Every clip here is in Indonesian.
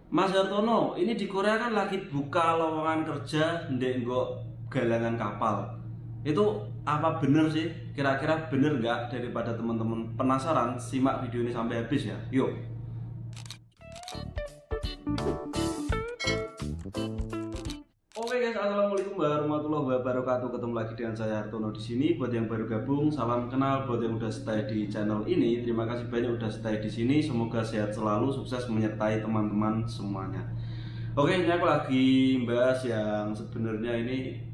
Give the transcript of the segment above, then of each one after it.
Mas Hartono, ini di Korea kan lagi buka lowongan kerja ndek nggo galangan kapal. Itu apa bener sih? Kira-kira bener nggak? Daripada teman-teman penasaran, simak video ini sampai habis ya. Yuk. Oke guys, assalamualaikum warahmatullahi wabarakatuh. Ketemu lagi dengan saya Hartono di sini. Buat yang baru gabung, salam kenal. Buat yang udah stay di channel ini, terima kasih banyak udah stay di sini. Semoga sehat selalu, sukses menyertai teman-teman semuanya. Oke, ini aku lagi bahas yang sebenarnya ini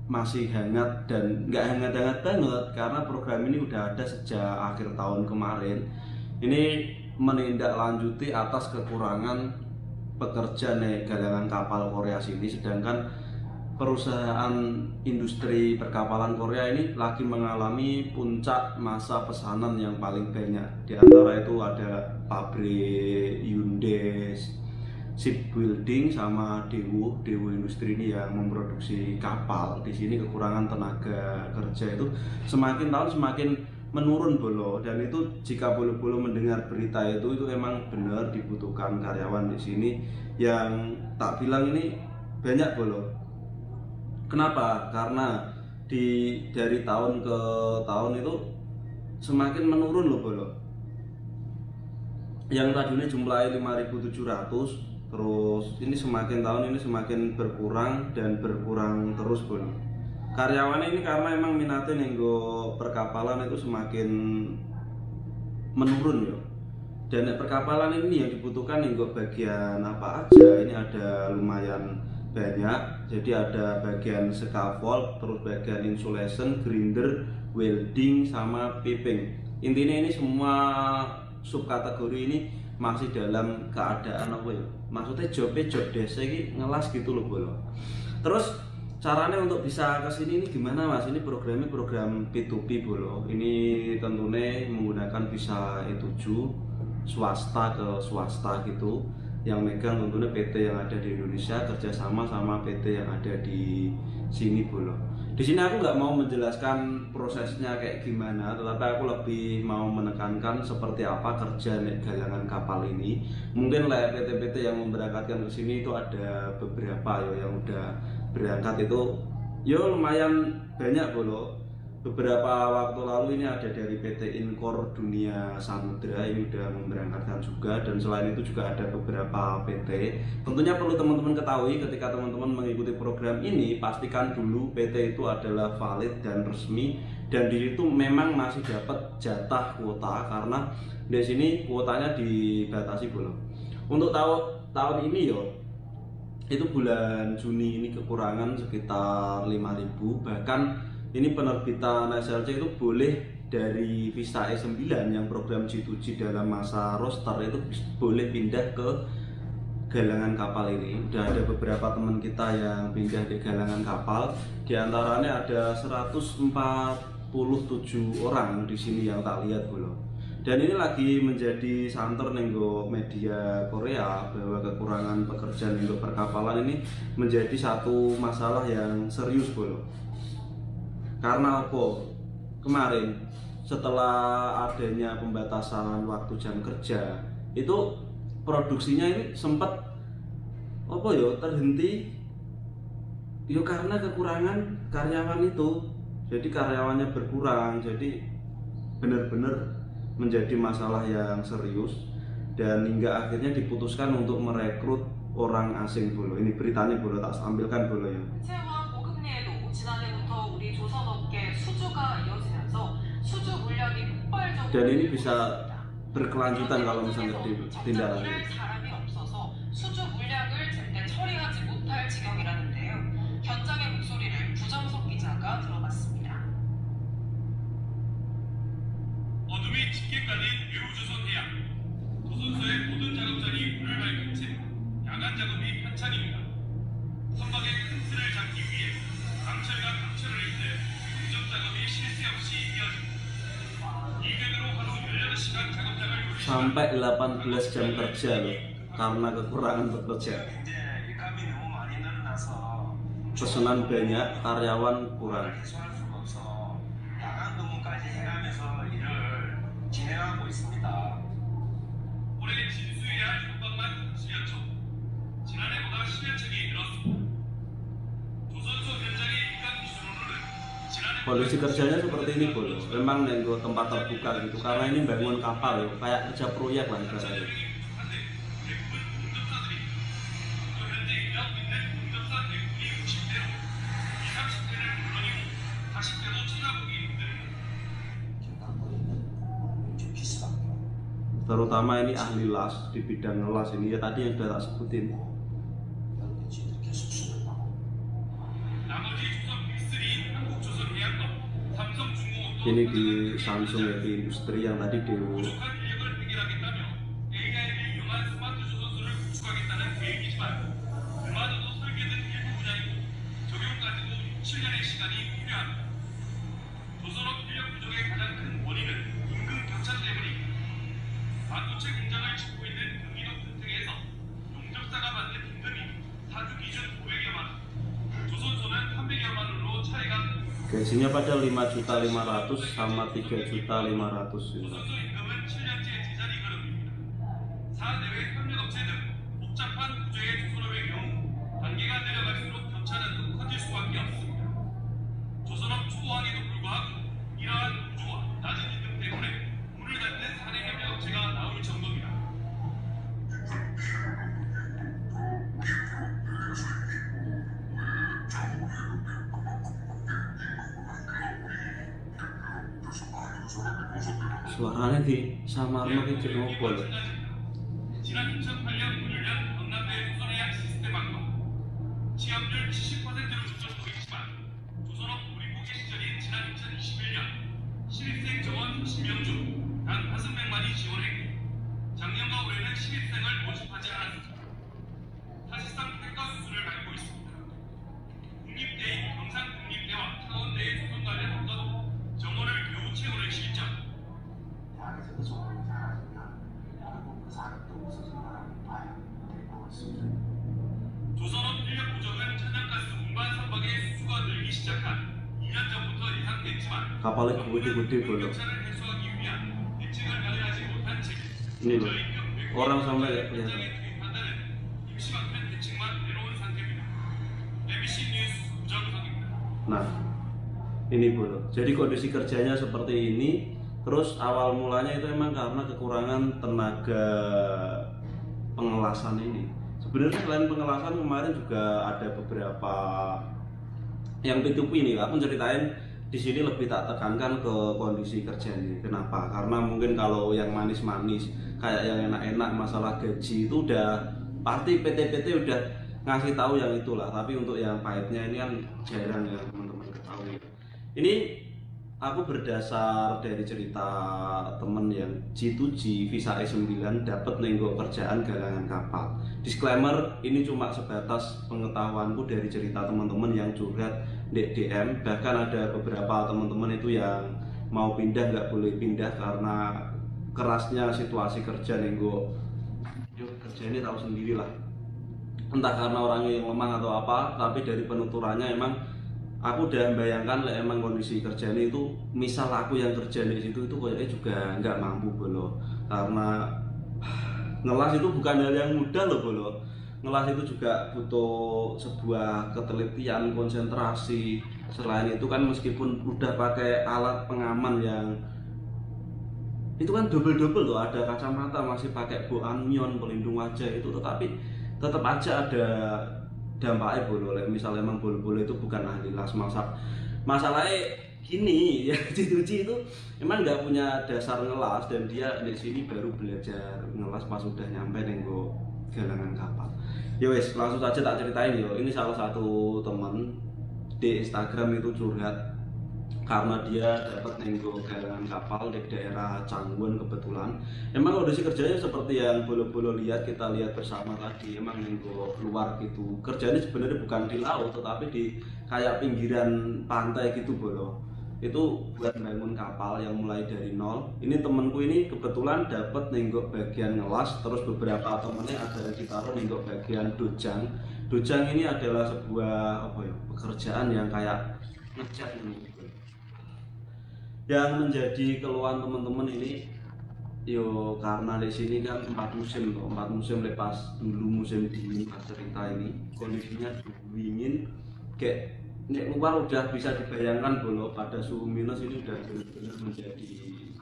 masih hangat dan nggak hangat-hangat banget karena program ini udah ada sejak akhir tahun kemarin. Ini menindaklanjuti atas kekurangan pekerja nih galangan kapal Korea sini, sedangkan perusahaan industri perkapalan Korea ini lagi mengalami puncak masa pesanan yang paling banyak. Di antara itu ada pabrik Hyundai, Shipbuilding sama Daewoo Industri ini yang memproduksi kapal. Di sini kekurangan tenaga kerja itu semakin tahun semakin menurun bolo, dan itu jika bolo-bolo mendengar berita itu emang benar dibutuhkan karyawan di sini. Yang tak bilang ini banyak bolo. Kenapa? Karena dari tahun ke tahun itu semakin menurun loh bolo. Yang tadinya jumlahnya 5.700, terus ini semakin tahun ini semakin berkurang dan berkurang terus bolo. Karyawan ini karena emang minatnya nenggo perkapalan itu semakin menurun yo. Dan perkapalan ini yang dibutuhkan nenggo bagian apa aja ini ada lumayan banyak. Jadi ada bagian scaffold, terus bagian insulation, grinder, welding sama piping. Intinya ini semua subkategori ini masih dalam keadaan apa ya? Maksudnya job desk ini ngelas gitu loh bolo. Terus caranya untuk bisa ke sini ini gimana Mas? Ini programnya program P2P bolo. Ini tentunya menggunakan visa E7 swasta ke swasta gitu. Yang megang tentunya PT yang ada di Indonesia kerjasama sama PT yang ada di sini bolo. Di sini aku nggak mau menjelaskan prosesnya kayak gimana, tetapi aku lebih mau menekankan seperti apa kerja galangan kapal ini. Mungkin lah PT-PT yang memberangkatkan ke sini itu ada beberapa yang udah berangkat itu lumayan banyak bolo. Beberapa waktu lalu ini ada dari PT Inkor Dunia Samudra ini udah memberangkatkan juga, dan selain itu juga ada beberapa PT. Tentunya perlu teman-teman ketahui ketika teman-teman mengikuti program ini, pastikan dulu PT itu adalah valid dan resmi, dan di situ memang masih dapat jatah kuota karena di sini kuotanya dibatasi bolo. Untuk tahun ini itu bulan Juni ini kekurangan sekitar 5.000, bahkan ini penerbitan SLC itu boleh dari visa E9 yang program G2G dalam masa roster itu boleh pindah ke galangan kapal ini. Udah ada beberapa teman kita yang pindah di galangan kapal, di antaranya ada 147 orang di sini yang tak lihat bolo. Dan ini lagi menjadi santer nenggo media Korea bahwa kekurangan pekerja nenggo perkapalan ini menjadi satu masalah yang serius bolo. Karena apa? Kemarin setelah adanya pembatasan waktu jam kerja itu produksinya ini sempat terhenti karena kekurangan karyawan itu. Jadi karyawannya berkurang, jadi benar-benar menjadi masalah yang serius, dan hingga akhirnya diputuskan untuk merekrut orang asing bolo. Ini beritanya bolo, tak tampilkan bolo ya. Dan ini bisa berkelanjutan kalau misalnya ditindaklanjuti. 어둠이 짙게 깔린 외우조선해양. 조선소의 모든 작업장이 불을 밝은 채 야간 작업이 한창입니다. 선박의 큰 틀을 잡기 위해 강철과 강철을 잇는 용접 작업이 쉴 새 없이 이어집니다. 이근으로 하루 16시간 작업장을 sampai 18 jam kerja loh karena kekurangan pekerja. Pesanan banyak, karyawan kurang. 올해 진수해야 할 선박만 kondisi kerjanya seperti ini bolo. Memang nenggo tempat terbuka gitu karena ini bangun kapal ya, kayak kerja proyek lah ibaratnya. Terutama ini ahli las di bidang ngelas ini ya tadi yang sudah tak sebutin. Ini di Samsung ya, di industri yang tadi Dewo. 반도체 공장을 짓고 있는 경기도 분택에서 용접사가 받는 임금이 사주 기준 500여만 원, 조선소는 300여만 원으로 차이가 납니다. Gajinya pada 5.500.000 sama 3.500.000 조선소 임금은 7년째 제자리 걸음입니다. 사내외 협력업체 등 복잡한 구조의 조선업의 경우 단계가 내려갈수록 격차는 더 커질 수밖에 없습니다. 조선업 초보항에도 불구하고 이러한 구조와 낮은 임금 때문에 문을 닫는 사내 협력업체가 나올 정도입니다. Suaranya di Samarno itu ngobrol. 지난 2008년 문을 연 경남대 조선해양 시스템학과 취업률 70%로 조정되고 있지만 조선업 우리포기 시절인 지난 2021년 신입생 정원 10명 중 단 5명만이 지원했고 작년과 올해는 신입생을 모집하지 않았습니다. 사실상 평가 수준을 밟고 있습니다. 국립대인 경상국립대와 창원대의 조선 관련 학과도 정원을 겨우 채우는 실정. 대학에서도 정원이 사라지면 결국 그 사람도 없어진 거라고 봐야 될 것 같습니다. 조선업 인력 부족은 천연가스 운반 선박의 수주가 늘기 시작한 2년 전부터 예상됐지만 Kapalnya gede-gede bolo. 격차를 해소하기 위한 대책을 마련하지 못한 책. Ini loh, orang sampai kayak kelihatan. 투입한다는 임시방편 대책만 내놓은 상태입니다. MBC 뉴스 우정석입니다. Nah, ini bolo. Jadi kondisi kerjanya seperti ini. Terus awal mulanya itu emang karena kekurangan tenaga pengelasan ini. Sebenarnya selain pengelasan kemarin juga ada beberapa yang P2P ini. Aku ceritain di sini lebih tak tekankan ke kondisi kerja ini. Kenapa? Karena mungkin kalau yang manis-manis kayak yang enak-enak masalah gaji itu udah pasti PT-PT udah ngasih tahu yang itulah. Tapi untuk yang pahitnya ini kan jarang ya teman-teman ketahui. Ini aku berdasar dari cerita temen yang G2G visa E9 dapat nenggo kerjaan galangan kapal. Disclaimer, ini cuma sebatas pengetahuanku dari cerita teman-teman yang curhat di DM. Bahkan ada beberapa teman-teman itu yang mau pindah nggak boleh pindah karena kerasnya situasi kerja nenggo. Yuk kerja ini tahu sendirilah. Entah karena orangnya yang lemah atau apa, tapi dari penuturannya emang aku udah membayangkan lah emang kondisi kerjanya itu, misal aku yang kerja di situ itu kayaknya juga nggak mampu bolo, karena ngelas itu bukan hal yang mudah loh bolo. Ngelas itu juga butuh sebuah ketelitian, konsentrasi. Selain itu kan meskipun udah pakai alat pengaman yang itu kan double-double loh, ada kacamata, masih pakai anion pelindung wajah itu, tetapi tetap aja ada dampaknya bolo. Misalnya emang bolo-bolo itu bukan ahli las, masalahnya gini ya, G2G itu emang nggak punya dasar ngelas dan dia di sini baru belajar ngelas pas udah nyampe nenggo galangan kapal. Ya wes, langsung saja tak ceritain yo. Ini salah satu teman di Instagram itu curhat karena dia dapat nenggo galangan kapal di daerah Cangguan kebetulan. Emang kondisi kerjanya seperti yang bolo-bolo lihat, kita lihat bersama tadi, emang nenggo luar gitu. Kerjanya sebenarnya bukan di laut tetapi di kayak pinggiran pantai gitu bolo. Itu buat bangun kapal yang mulai dari nol. Ini temenku ini kebetulan dapat nenggok bagian ngelas, terus beberapa temennya ada yang ditaruh nenggok bagian dojang. Dojang ini adalah sebuah pekerjaan yang kayak ngecat ini. Yang menjadi keluhan teman-teman ini, yo karena di sini kan 4 musim loh, 4 musim lepas dulu musim dingin pas cerita ini kondisinya dingin kayak luar udah bisa dibayangkan bolo pada suhu minus ini udah benar-benar menjadi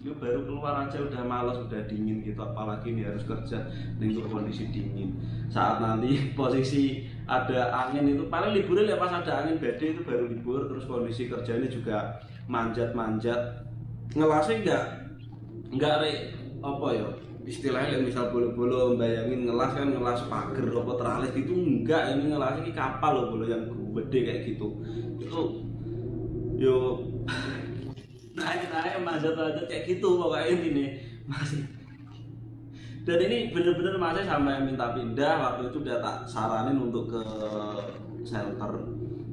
ya baru keluar aja udah malas, udah dingin gitu, apalagi ini harus kerja untuk kondisi dingin. Saat nanti posisi ada angin itu paling liburnya ya pas ada angin badai itu baru libur, terus kondisi kerjanya juga manjat-manjat, ngelasnya enggak apa ya istilahnya misal bolo-bolo bayangin ngelas kan ngelas pager apa teralis gitu, enggak, ini ngelas ini kapal loh bolo yang gede kayak gitu. Itu yo naik manjat kayak gitu pokoknya ini masih. Dan ini bener-bener masih sampai minta pindah. Waktu itu udah tak saranin untuk ke shelter,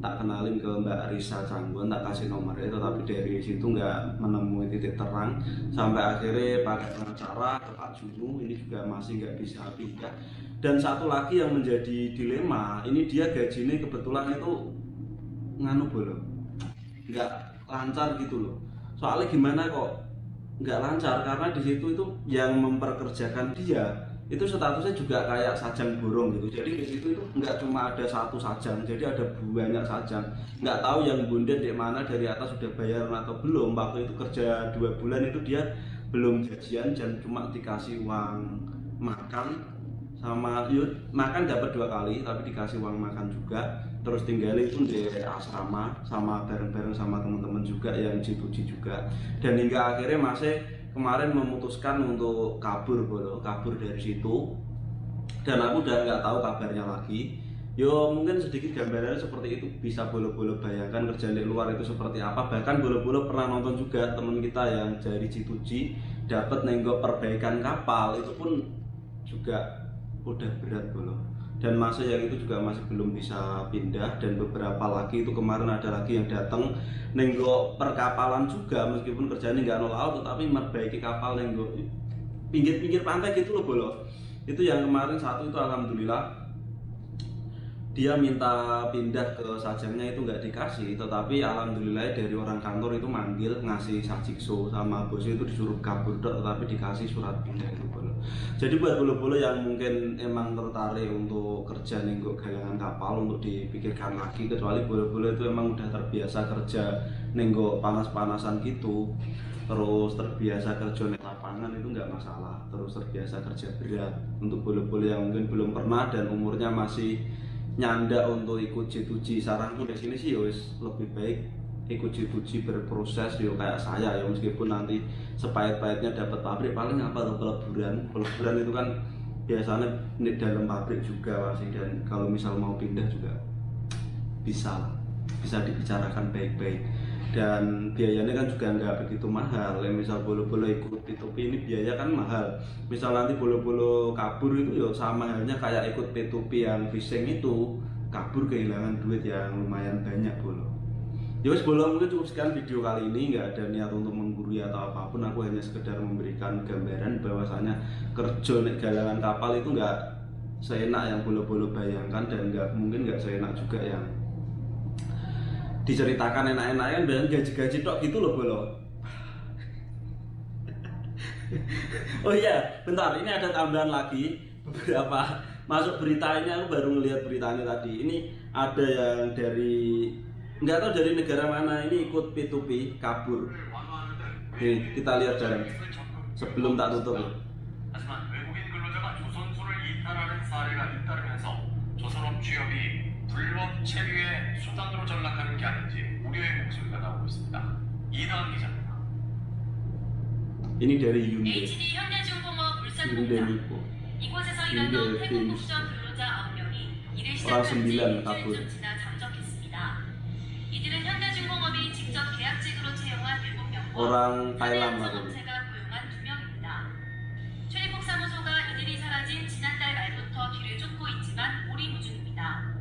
tak kenalin ke Mbak Risa Cangguan, tak kasih nomornya, tetapi dari situ nggak menemui titik terang. Sampai akhirnya pakai pengacara ke Pak Junu, ini juga masih nggak bisa pindah. Dan satu lagi yang menjadi dilema, ini dia gajinya kebetulan itu nganu bolo, nggak lancar gitu loh. Soalnya gimana kok nggak lancar, karena di situ itu yang memperkerjakan dia itu statusnya juga kayak sajang borong gitu. Jadi di situ itu nggak cuma ada satu sajang, jadi ada banyak sajang. Nggak tahu yang bundar di mana, dari atas sudah bayaran atau belum. Waktu itu kerja 2 bulan itu dia belum gajian dan cuma dikasih uang makan sama yud, makan dapat 2 kali tapi dikasih uang makan juga. Terus tinggal itu di asrama sama bareng-bareng sama teman-teman juga yang G2G juga. Dan hingga akhirnya masih kemarin memutuskan untuk kabur dari situ. Dan aku udah nggak tahu kabarnya lagi. Yo mungkin sedikit gambarannya seperti itu, bisa bolo-bolo bayangkan kerjaan di luar itu seperti apa. Bahkan bolo-bolo pernah nonton juga teman kita yang dari G2G dapat nenggok perbaikan kapal, itu pun juga udah berat bolo. Dan masa yang itu juga masih belum bisa pindah. Dan beberapa lagi itu kemarin ada lagi yang datang nenggok perkapalan juga, meskipun kerjanya nggak nol out tetapi memperbaiki kapal nenggok pinggir-pinggir pantai gitu loh bolo. Itu yang kemarin satu itu alhamdulillah dia minta pindah ke sajangnya itu nggak dikasih, tetapi alhamdulillah dari orang kantor itu manggil ngasih sajikso sama bosnya itu disuruh kabur dok, tetapi dikasih surat pindah itu bolo. Jadi buat bolo-bolo yang mungkin emang tertarik untuk kerja nenggok galangan kapal untuk dipikirkan lagi, kecuali bolo-bolo itu emang udah terbiasa kerja nenggok panas-panasan gitu, terus terbiasa kerja di lapangan itu nggak masalah, terus terbiasa kerja berat. Untuk bolo-bolo yang mungkin belum pernah dan umurnya masih nyanda untuk ikut G2G, saranku di sini sih yowis lebih baik ikut G2G berproses yo kayak saya ya, meskipun nanti sepahit-pahitnya dapat pabrik paling apa tuh peleburan itu kan biasanya di dalam pabrik juga masih. Dan kalau misal mau pindah juga bisa dibicarakan baik-baik, dan biayanya kan juga nggak begitu mahal. Yang misal bolo-bolo ikut P2P ini biaya kan mahal. Misal nanti bolo-bolo kabur itu ya sama halnya kayak ikut P2P yang fishing itu, kabur kehilangan duit yang lumayan banyak bolo. Ya wes bolo, mungkin cukup sekian video kali ini, nggak ada niat untuk menggurui atau apapun. Aku hanya sekedar memberikan gambaran bahwasanya kerja nek galangan kapal itu nggak seenak yang bolo-bolo bayangkan, dan mungkin nggak seenak juga yang diceritakan enak-enakan dan gaji-gaji tok gitu loh bolo. Oh iya, bentar, ini ada tambahan lagi beberapa masuk berita ini, aku baru ngelihat beritanya tadi. Ini ada yang dari nggak tahu dari negara mana, ini ikut P2P kabur. Nih, kita lihat jalan sebelum tak tutup. 하지만 외국인 근로자가 조선소를 이탈하는 사례가 잇따르면서 조선업 취업이 불법 체류의 수단으로 전락하는 게 아닌지 우려의 목소리가 나오고 있습니다. 이다은 기자입니다. Ini dari Hyundai. HD 현대중공업 울산공장. 이곳에서 일하던 태국 국적 근로자 9명이 일을 시작한 지 일주일쯤 지나 잠적했습니다. 이들은 현대중공업이 직접 계약직으로 채용한 7명과 Orang Thailand 업체가 고용한 2명입니다. 최리폭 사무소가 이들이 사라진 지난달 말부터 뒤를 쫓고 있지만 오리무중입니다.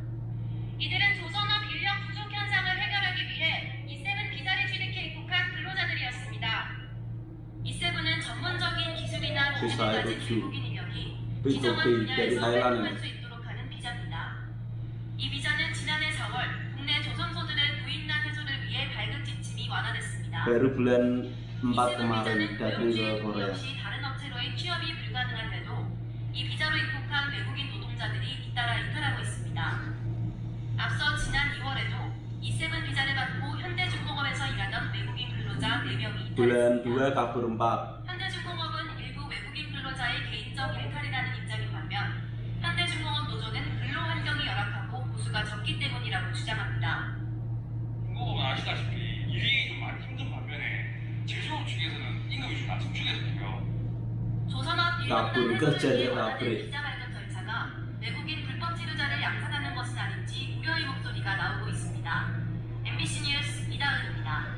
이들은 조선업 인력 부족 현상을 해결하기 위해 E7 비자를 취득해 입국한 근로자들이었습니다. E7은 전문적인 기술이나 노후를 가진 외국인 인력이 지정한 분야에서 활동할 수 있도록 하는 비자입니다. 이 비자는 지난해 4월 국내 조선소들의 부인난 해소를 위해 발급 지침이 완화됐습니다. Baru bulan 4 E7 kemarin 비자는 datang 고용주의 ke 동의 Korea. 없이 다른 업체로의 취업이 불가능한데도 이 비자로 입국한 외국인 노동자들이 잇따라 이탈하고 있습니다. 앞서 지난 2월에도 E7 bulan 2 kabur 4. 현대중공업은 일부 외국인 근로자의 개인적 일탈이라는 입장인 반면 현대중공업 노조는 근로 환경이 열악하고 보수가 적기 때문이라고 주장합니다. 중공업은 아시다시피 일이 좀 많이 힘든 반면에 제조업 측에서는 임금이 좀 낮은 쪽에 속해요. 조선업 나쁜 일본은 것자냐, 회사의 원하는 나쁘리. 비자 발급 절차가 외국인 불법 치료자를 양산하는 것은 아닌지 우려의 목소리가 나오고 있습니다. MBC 뉴스 이다은입니다.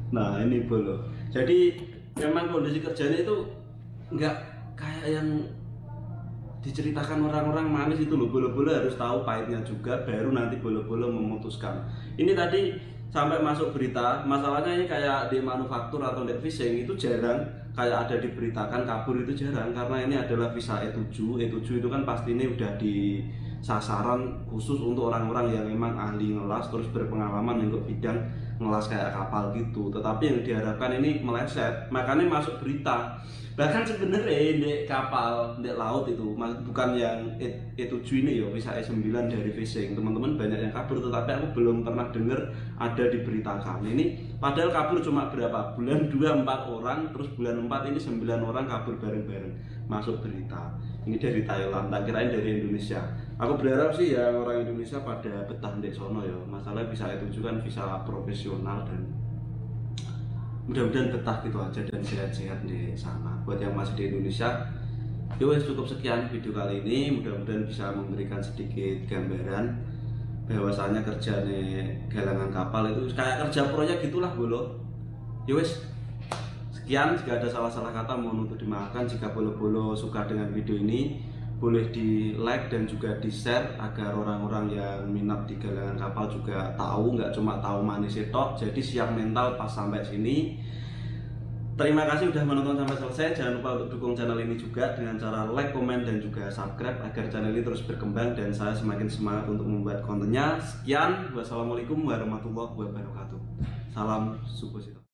Nah ini bolo. Jadi memang kondisi kerjanya itu nggak kayak yang diceritakan orang-orang manis itu loh. Bolo-bolo harus tahu pahitnya juga, baru nanti bolo-bolo memutuskan. Ini tadi sampai masuk berita, masalahnya ini kayak di manufaktur atau di fishing itu jarang kayak ada diberitakan kabur, itu jarang karena ini adalah visa E7. E7 itu kan pasti ini udah di sasaran khusus untuk orang-orang yang memang ahli ngelas terus berpengalaman untuk bidang ngelas kayak kapal gitu. Tetapi yang diharapkan ini meleset, makanya masuk berita. Bahkan sebenarnya di kapal, di laut itu bukan yang E7 ini ya, visa E9 dari fishing. Teman-teman banyak yang kabur, tetapi aku belum pernah dengar ada diberitakan. Ini padahal kabur cuma berapa? Bulan 2 4 orang, terus bulan 4 ini 9 orang kabur bareng-bareng. Masuk berita. Ini dari Thailand, tak kirain dari Indonesia. Aku berharap sih ya orang Indonesia pada betah di sono ya. Masalah visa E7 kan visa profesional dan mudah-mudahan betah gitu aja dan sehat-sehat di sana. Buat yang masih di Indonesia, yowes cukup sekian video kali ini. Mudah-mudahan bisa memberikan sedikit gambaran bahwasanya kerjanya galangan kapal itu kayak kerja proyek gitulah bolo. Yowes sekian, jika ada salah-salah kata mohon untuk dimaafkan. Jika bolo-bolo suka dengan video ini, boleh di like dan juga di share agar orang-orang yang minat di galangan kapal juga tahu, nggak cuma tahu manisnya tok, jadi siap mental pas sampai sini. Terima kasih sudah menonton sampai selesai. Jangan lupa untuk dukung channel ini juga dengan cara like, komen, dan juga subscribe agar channel ini terus berkembang dan saya semakin semangat untuk membuat kontennya. Sekian, wassalamualaikum warahmatullahi wabarakatuh. Salam Suposito.